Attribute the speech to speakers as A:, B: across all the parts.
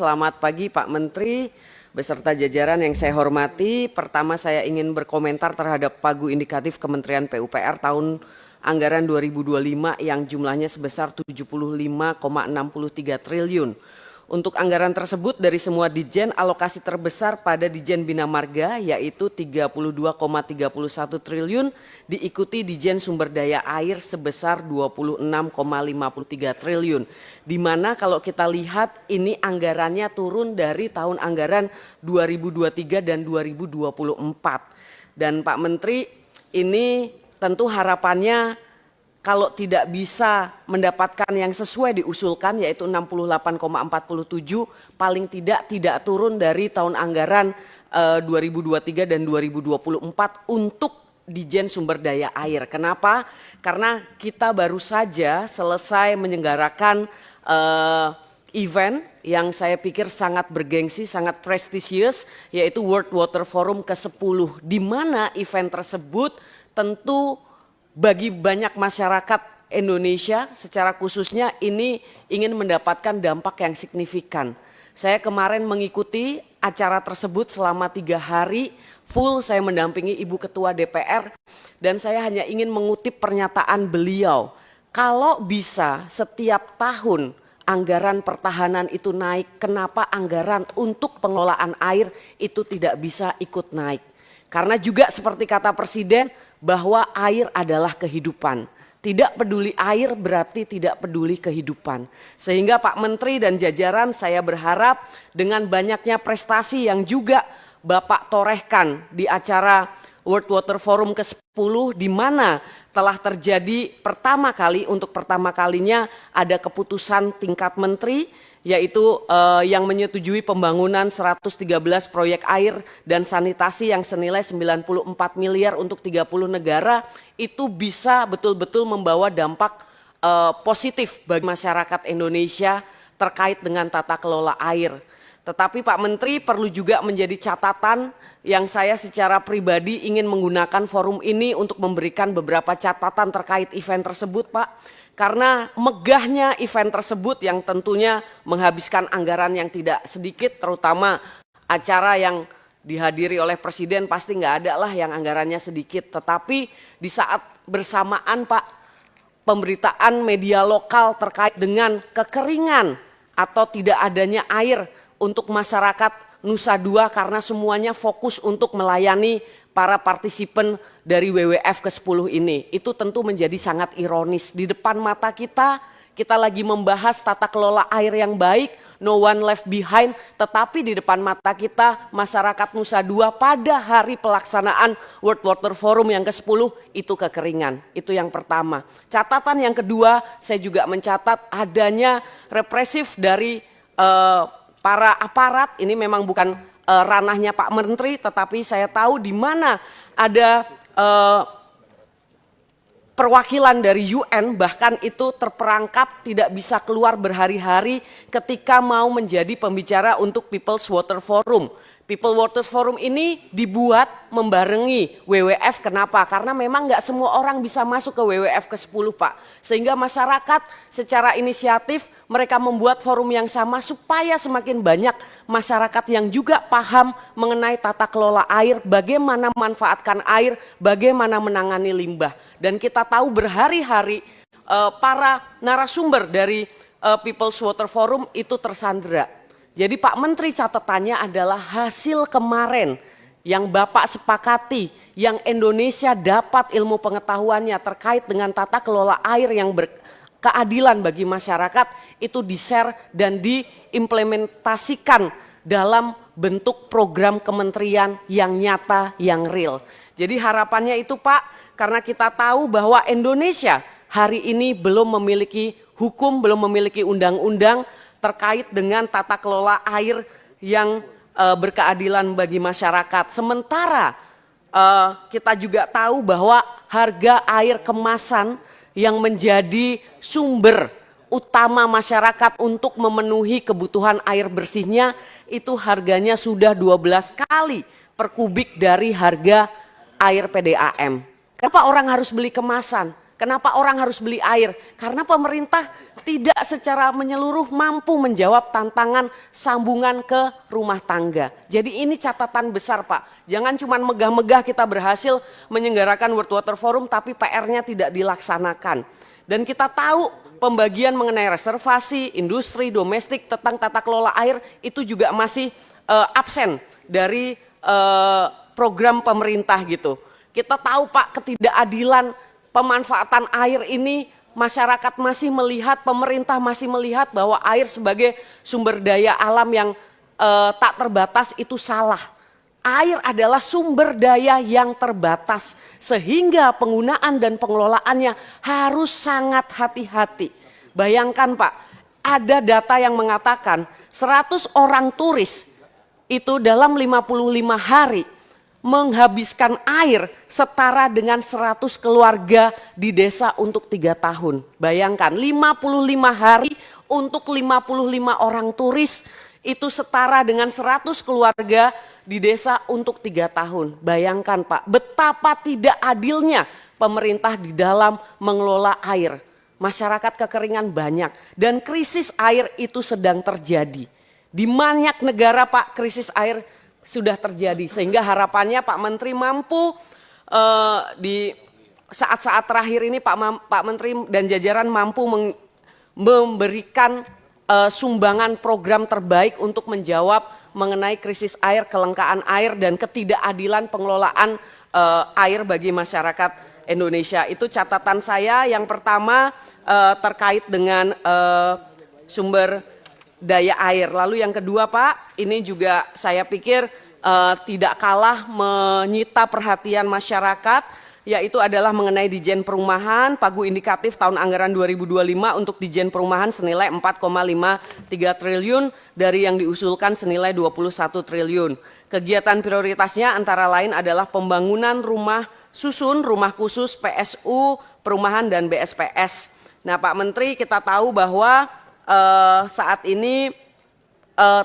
A: Selamat pagi Pak Menteri beserta jajaran yang saya hormati. Pertama saya ingin berkomentar terhadap pagu indikatif Kementerian PUPR tahun anggaran 2025 yang jumlahnya sebesar 75,63 triliun. Untuk anggaran tersebut dari semua Ditjen alokasi terbesar pada Ditjen Bina Marga yaitu 32,31 triliun, diikuti Ditjen Sumber Daya Air sebesar 26,53 triliun. Di mana kalau kita lihat ini anggarannya turun dari tahun anggaran 2023 dan 2024. Dan Pak Menteri, ini tentu harapannya kalau tidak bisa mendapatkan yang sesuai diusulkan yaitu 68,47 paling tidak turun dari tahun anggaran 2023 dan 2024 untuk Ditjen Sumber Daya Air. Kenapa? Karena kita baru saja selesai menyelenggarakan event yang saya pikir sangat bergengsi, sangat prestisius yaitu World Water Forum ke-10, di mana event tersebut tentu bagi banyak masyarakat Indonesia secara khususnya ini ingin mendapatkan dampak yang signifikan. Saya kemarin mengikuti acara tersebut selama 3 hari full, saya mendampingi Ibu Ketua DPR dan saya hanya ingin mengutip pernyataan beliau. Kalau bisa setiap tahun anggaran pertahanan itu naik, kenapa anggaran untuk pengelolaan air itu tidak bisa ikut naik? Karena juga seperti kata Presiden, bahwa air adalah kehidupan. Tidak peduli air berarti tidak peduli kehidupan. Sehingga Pak Menteri dan jajaran saya berharap dengan banyaknya prestasi yang juga Bapak torehkan di acara World Water Forum ke-10 di mana telah terjadi pertama kalinya ada keputusan tingkat menteri yaitu yang menyetujui pembangunan 113 proyek air dan sanitasi yang senilai 94 miliar untuk 30 negara, itu bisa betul-betul membawa dampak positif bagi masyarakat Indonesia terkait dengan tata kelola air. Tetapi Pak Menteri perlu juga menjadi catatan yang saya secara pribadi ingin menggunakan forum ini untuk memberikan beberapa catatan terkait event tersebut Pak. Karena megahnya event tersebut yang tentunya menghabiskan anggaran yang tidak sedikit, terutama acara yang dihadiri oleh Presiden pasti nggak ada lah yang anggarannya sedikit. Tetapi di saat bersamaan Pak, pemberitaan media lokal terkait dengan kekeringan atau tidak adanya air untuk masyarakat Nusa Dua karena semuanya fokus untuk melayani para partisipan dari WWF ke-10 ini. Itu tentu menjadi sangat ironis. Di depan mata kita lagi membahas tata kelola air yang baik, no one left behind, tetapi di depan mata kita masyarakat Nusa Dua pada hari pelaksanaan World Water Forum yang ke-10 itu kekeringan. Itu yang pertama. Catatan yang kedua, saya juga mencatat adanya represif dari para aparat. Ini memang bukan ranahnya Pak Menteri, tetapi saya tahu di mana ada perwakilan dari UN bahkan itu terperangkap tidak bisa keluar berhari-hari ketika mau menjadi pembicara untuk People's Water Forum. People Water Forum ini dibuat membarengi WWF. Kenapa? Karena memang nggak semua orang bisa masuk ke WWF ke-10 Pak. Sehingga masyarakat secara inisiatif mereka membuat forum yang sama supaya semakin banyak masyarakat yang juga paham mengenai tata kelola air, bagaimana memanfaatkan air, bagaimana menangani limbah. Dan kita tahu berhari-hari para narasumber dari People's Water Forum itu tersandera. Jadi Pak Menteri catatannya adalah hasil kemarin yang Bapak sepakati, yang Indonesia dapat ilmu pengetahuannya terkait dengan tata kelola air yang berkeadilan bagi masyarakat itu di-share dan diimplementasikan dalam bentuk program kementerian yang nyata, yang real. Jadi harapannya itu Pak, karena kita tahu bahwa Indonesia hari ini belum memiliki hukum, belum memiliki undang-undang terkait dengan tata kelola air yang berkeadilan bagi masyarakat. Sementara kita juga tahu bahwa harga air kemasan yang menjadi sumber utama masyarakat untuk memenuhi kebutuhan air bersihnya itu harganya sudah 12 kali per kubik dari harga air PDAM. Kenapa orang harus beli kemasan? Kenapa orang harus beli air? Karena pemerintah tidak secara menyeluruh mampu menjawab tantangan sambungan ke rumah tangga. Jadi ini catatan besar Pak. Jangan cuma megah-megah kita berhasil menyelenggarakan World Water Forum tapi PR-nya tidak dilaksanakan. Dan kita tahu pembagian mengenai reservasi, industri, domestik tentang tata kelola air itu juga masih absen dari program pemerintah gitu. Kita tahu Pak ketidakadilan pemanfaatan air ini, masyarakat masih melihat, pemerintah masih melihat bahwa air sebagai sumber daya alam yang tak terbatas itu salah. Air adalah sumber daya yang terbatas sehingga penggunaan dan pengelolaannya harus sangat hati-hati. Bayangkan Pak, ada data yang mengatakan 100 orang turis itu dalam 55 hari menghabiskan air setara dengan 100 keluarga di desa untuk 3 tahun. Bayangkan 55 hari untuk 55 orang turis itu setara dengan 100 keluarga di desa untuk 3 tahun. Bayangkan Pak, betapa tidak adilnya pemerintah di dalam mengelola air. Masyarakat kekeringan banyak dan krisis air itu sedang terjadi. Di banyak negara Pak krisis air sudah terjadi sehingga harapannya Pak Menteri mampu di saat-saat terakhir ini Pak Menteri dan jajaran mampu memberikan sumbangan program terbaik untuk menjawab mengenai krisis air, kelangkaan air dan ketidakadilan pengelolaan air bagi masyarakat Indonesia. Itu catatan saya yang pertama terkait dengan sumber daya air. Lalu yang kedua Pak, ini juga saya pikir tidak kalah menyita perhatian masyarakat, yaitu adalah mengenai Dijen Perumahan, pagu indikatif tahun anggaran 2025 untuk Dijen Perumahan senilai 4,53 triliun dari yang diusulkan senilai 21 triliun. Kegiatan prioritasnya antara lain adalah pembangunan rumah susun, rumah khusus, PSU, perumahan dan BSPS. Nah Pak Menteri, kita tahu bahwa saat ini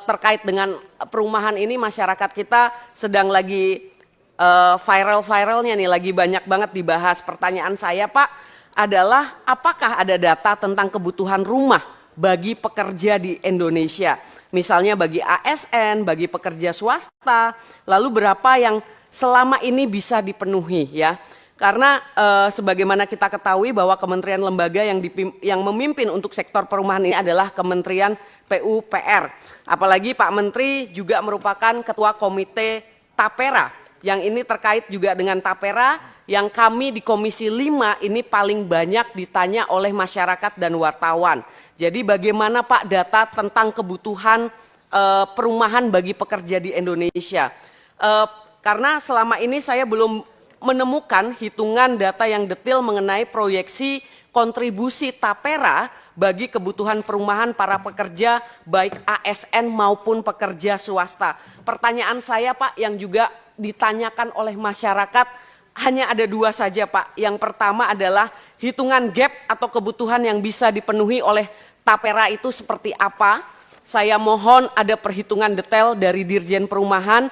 A: terkait dengan perumahan ini masyarakat kita sedang lagi viral-viralnya nih, lagi banyak banget dibahas. Pertanyaan saya Pak adalah apakah ada data tentang kebutuhan rumah bagi pekerja di Indonesia? Misalnya bagi ASN, bagi pekerja swasta, lalu berapa yang selama ini bisa dipenuhi ya? Karena sebagaimana kita ketahui bahwa kementerian lembaga yang memimpin untuk sektor perumahan ini adalah Kementerian PUPR. Apalagi Pak Menteri juga merupakan Ketua Komite Tapera, yang ini terkait juga dengan Tapera, yang kami di Komisi 5 ini paling banyak ditanya oleh masyarakat dan wartawan. Jadi bagaimana Pak data tentang kebutuhan perumahan bagi pekerja di Indonesia? Karena selama ini saya belum menemukan hitungan data yang detail mengenai proyeksi kontribusi Tapera bagi kebutuhan perumahan para pekerja baik ASN maupun pekerja swasta. Pertanyaan saya Pak yang juga ditanyakan oleh masyarakat hanya ada 2 saja Pak. Yang pertama adalah hitungan gap atau kebutuhan yang bisa dipenuhi oleh Tapera itu seperti apa? Saya mohon ada perhitungan detail dari Dirjen Perumahan,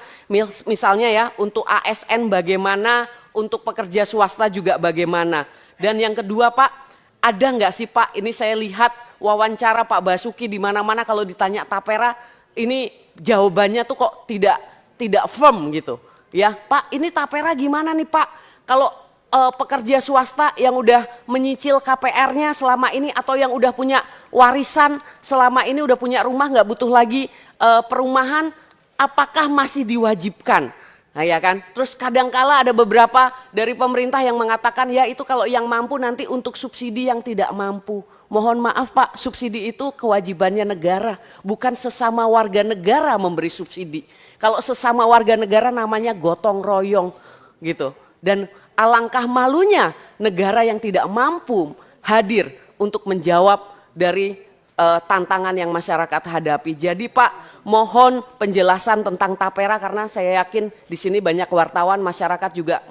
A: misalnya ya untuk ASN bagaimana, untuk pekerja swasta juga bagaimana. Dan yang kedua Pak, ada nggak sih Pak, ini saya lihat wawancara Pak Basuki di mana-mana kalau ditanya Tapera, ini jawabannya tuh kok tidak firm gitu. Ya Pak, ini Tapera gimana nih Pak? Kalau pekerja swasta yang udah menyicil KPR-nya selama ini atau yang udah punya warisan selama ini, udah punya rumah nggak butuh lagi perumahan, apakah masih diwajibkan? Nah ya kan, terus kadangkala ada beberapa dari pemerintah yang mengatakan ya itu kalau yang mampu nanti untuk subsidi yang tidak mampu. Mohon maaf Pak, subsidi itu kewajibannya negara, bukan sesama warga negara memberi subsidi. Kalau sesama warga negara namanya gotong royong gitu. Dan alangkah malunya negara yang tidak mampu hadir untuk menjawab dari tantangan yang masyarakat hadapi. Jadi Pak, mohon penjelasan tentang Tapera karena saya yakin di sini banyak wartawan, masyarakat juga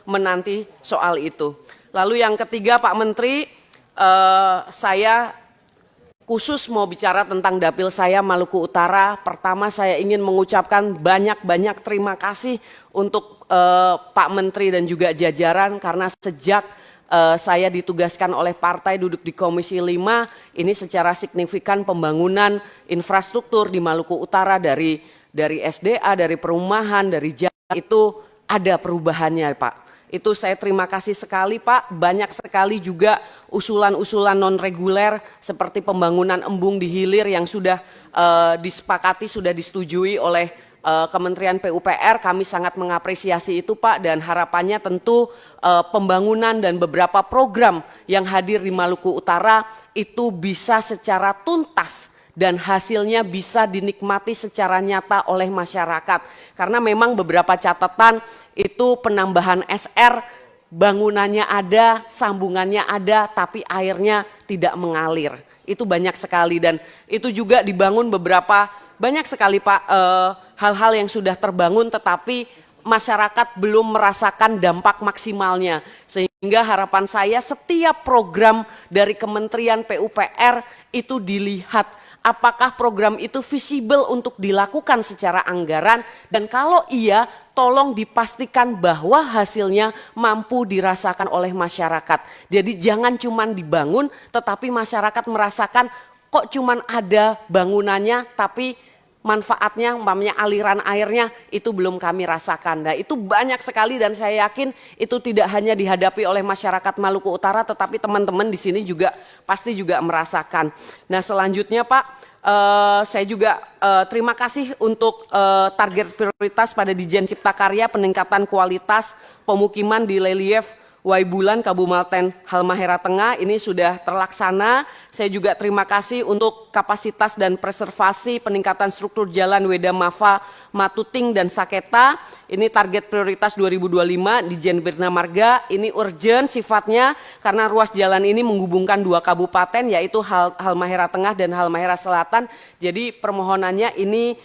A: menanti soal itu. Lalu yang ketiga Pak Menteri, saya khusus mau bicara tentang dapil saya Maluku Utara. Pertama saya ingin mengucapkan banyak-banyak terima kasih untuk Pak Menteri dan juga jajaran karena sejak saya ditugaskan oleh partai duduk di Komisi 5, ini secara signifikan pembangunan infrastruktur di Maluku Utara dari SDA, dari perumahan, dari jalan itu ada perubahannya Pak. Itu saya terima kasih sekali Pak. Banyak sekali juga usulan-usulan non reguler seperti pembangunan embung di hilir yang sudah disepakati, sudah disetujui oleh Kementerian PUPR. Kami sangat mengapresiasi itu Pak, dan harapannya tentu pembangunan dan beberapa program yang hadir di Maluku Utara itu bisa secara tuntas dan hasilnya bisa dinikmati secara nyata oleh masyarakat. Karena memang beberapa catatan itu penambahan SR, bangunannya ada, sambungannya ada, tapi airnya tidak mengalir. Itu banyak sekali, dan itu juga dibangun banyak sekali Pak hal-hal yang sudah terbangun tetapi masyarakat belum merasakan dampak maksimalnya. Sehingga harapan saya setiap program dari Kementerian PUPR itu dilihat apakah program itu visible untuk dilakukan secara anggaran, dan kalau iya tolong dipastikan bahwa hasilnya mampu dirasakan oleh masyarakat. Jadi jangan cuman dibangun tetapi masyarakat merasakan kok cuman ada bangunannya tapi manfaatnya, umpamanya aliran airnya itu belum kami rasakan. Nah itu banyak sekali, dan saya yakin itu tidak hanya dihadapi oleh masyarakat Maluku Utara, tetapi teman-teman di sini juga pasti juga merasakan. Nah selanjutnya Pak, saya juga terima kasih untuk target prioritas pada Dijen Cipta Karya peningkatan kualitas pemukiman di relief Waibulan, Kabupaten Halmahera Tengah, ini sudah terlaksana. Saya juga terima kasih untuk kapasitas dan preservasi peningkatan struktur jalan Weda Mafa, Matuting, dan Saketa. Ini target prioritas 2025 di Dijen Bina Marga. Ini urgent sifatnya karena ruas jalan ini menghubungkan dua kabupaten, yaitu Halmahera Tengah dan Halmahera Selatan. Jadi permohonannya ini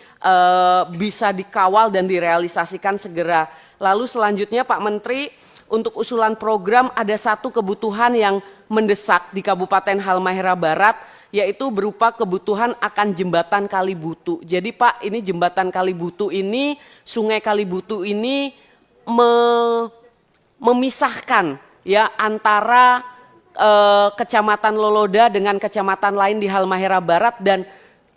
A: bisa dikawal dan direalisasikan segera. Lalu selanjutnya Pak Menteri, untuk usulan program ada satu kebutuhan yang mendesak di Kabupaten Halmahera Barat, yaitu berupa kebutuhan akan jembatan Kalibutu. Jadi Pak, ini jembatan Kalibutu ini, Sungai Kalibutu ini memisahkan ya antara Kecamatan Loloda dengan kecamatan lain di Halmahera Barat, dan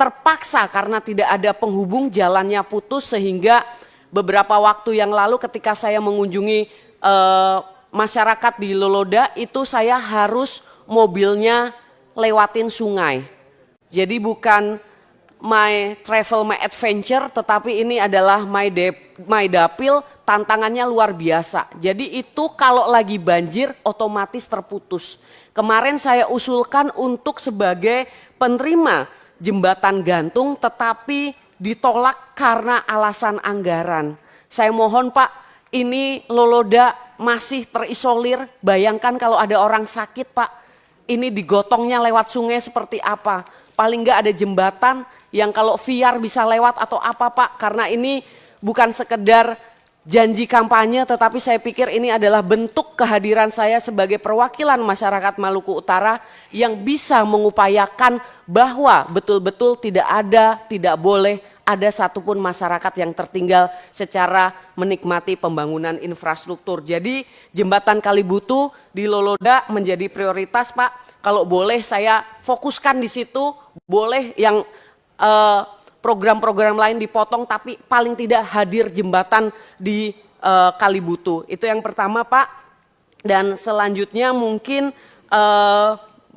A: terpaksa karena tidak ada penghubung, jalannya putus, sehingga beberapa waktu yang lalu ketika saya mengunjungi masyarakat di Loloda itu saya harus mobilnya lewatin sungai. Jadi bukan my travel, my adventure, tetapi ini adalah my dapil, tantangannya luar biasa. Jadi itu kalau lagi banjir otomatis terputus. Kemarin saya usulkan untuk sebagai penerima jembatan gantung tetapi ditolak karena alasan anggaran. Saya mohon Pak, ini Loloda masih terisolir, bayangkan kalau ada orang sakit Pak, ini digotongnya lewat sungai seperti apa. Paling nggak ada jembatan yang kalau VR bisa lewat atau apa Pak, karena ini bukan sekedar janji kampanye, tetapi saya pikir ini adalah bentuk kehadiran saya sebagai perwakilan masyarakat Maluku Utara yang bisa mengupayakan bahwa betul-betul tidak boleh ada satupun masyarakat yang tertinggal secara menikmati pembangunan infrastruktur. Jadi jembatan Kalibutu di Loloda menjadi prioritas Pak. Kalau boleh saya fokuskan di situ, boleh yang program-program lain dipotong, tapi paling tidak hadir jembatan di Kalibutu. Itu yang pertama Pak. Dan selanjutnya mungkin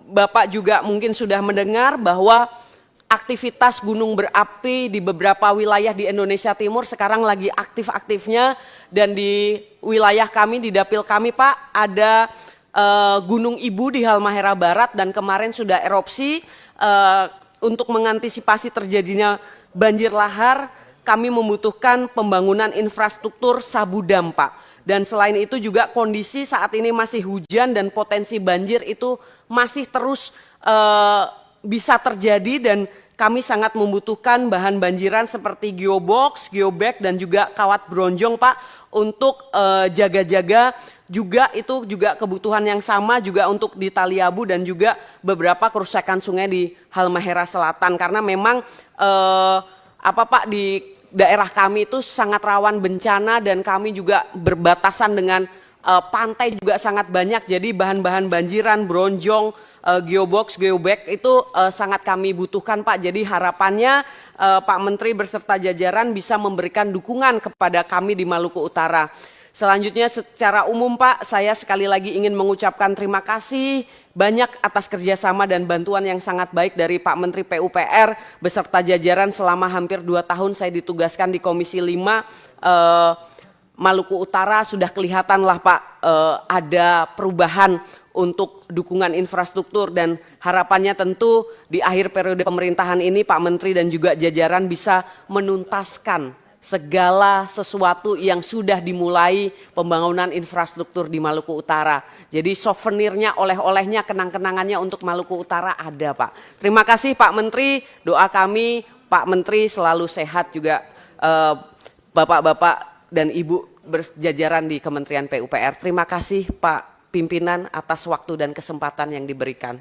A: Bapak juga mungkin sudah mendengar bahwa aktivitas gunung berapi di beberapa wilayah di Indonesia Timur sekarang lagi aktif-aktifnya, dan di wilayah kami, di dapil kami Pak, ada Gunung Ibu di Halmahera Barat, dan kemarin sudah erupsi. Untuk mengantisipasi terjadinya banjir lahar, kami membutuhkan pembangunan infrastruktur sabudam Pak. Dan selain itu juga kondisi saat ini masih hujan dan potensi banjir itu masih terus bisa terjadi, dan kami sangat membutuhkan bahan banjiran seperti geobox, geobag, dan juga kawat bronjong Pak, untuk jaga-jaga. Juga itu juga kebutuhan yang sama juga untuk di Taliabu dan juga beberapa kerusakan sungai di Halmahera Selatan, karena memang Pak, di daerah kami itu sangat rawan bencana, dan kami juga berbatasan dengan pantai juga sangat banyak, jadi bahan-bahan banjiran, bronjong, geobox, geobag itu sangat kami butuhkan Pak. Jadi harapannya Pak Menteri beserta jajaran bisa memberikan dukungan kepada kami di Maluku Utara. Selanjutnya secara umum Pak, saya sekali lagi ingin mengucapkan terima kasih banyak atas kerjasama dan bantuan yang sangat baik dari Pak Menteri PUPR beserta jajaran selama hampir 2 tahun saya ditugaskan di Komisi 5 Maluku Utara. Sudah kelihatan lah Pak ada perubahan untuk dukungan infrastruktur, dan harapannya tentu di akhir periode pemerintahan ini Pak Menteri dan juga jajaran bisa menuntaskan segala sesuatu yang sudah dimulai pembangunan infrastruktur di Maluku Utara. Jadi souvenirnya, oleh-olehnya, kenang-kenangannya untuk Maluku Utara ada Pak. Terima kasih Pak Menteri, doa kami Pak Menteri selalu sehat juga, Bapak-bapak dan Ibu berjajaran di Kementerian PUPR. Terima kasih Pak Pimpinan atas waktu dan kesempatan yang diberikan.